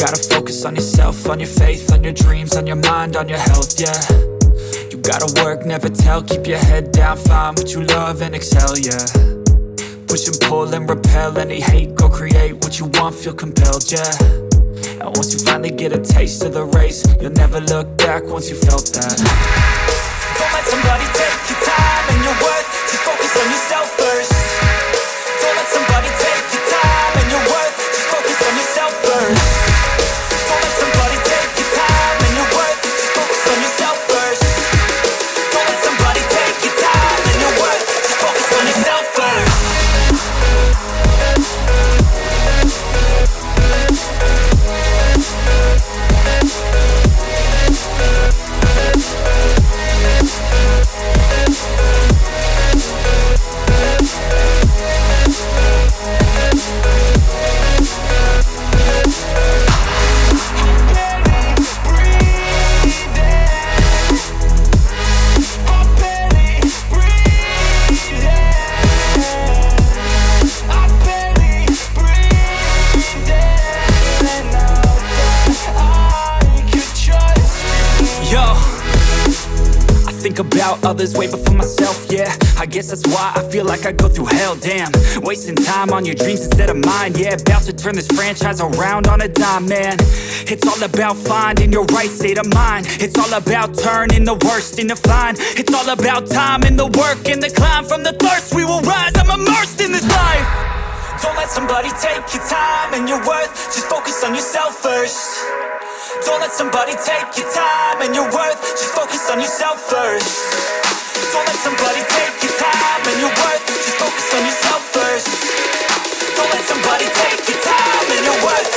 gotta focus on yourself, on your faith, on your dreams, on your mind, on your health, yeah. You gotta work, never tell, keep your head down, find what you love and excel, yeah. Push and pull and repel any hate, go create what you want, feel compelled, yeah. And once you finally get a taste of the race, you'll never look back once you felt that. Don't let somebody take your time and your worth, just focus on yourself first. Don't let somebody take your time and your worth, just focus on yourself first. Don't let somebody take your time and your worth, just focus on yourself first. Don't let somebody take your time and your worth, just focus on yourself first. Think about others way before myself, yeah. I guess that's why I feel like I go through hell, damn. Wasting time on your dreams instead of mine, yeah. About to turn this franchise around on a dime, man. It's all about finding your right state of mind. It's all about turning the worst into fine. It's all about time and the work and the climb. From the thirst we will rise, I'm immersed in this life. Don't let somebody take your time and your worth, just focus on yourself first. Don't let somebody take your time and your worth, just focus on yourself first. Don't let somebody take your time and your worth, just focus on yourself first. Don't let somebody take your time and your worth,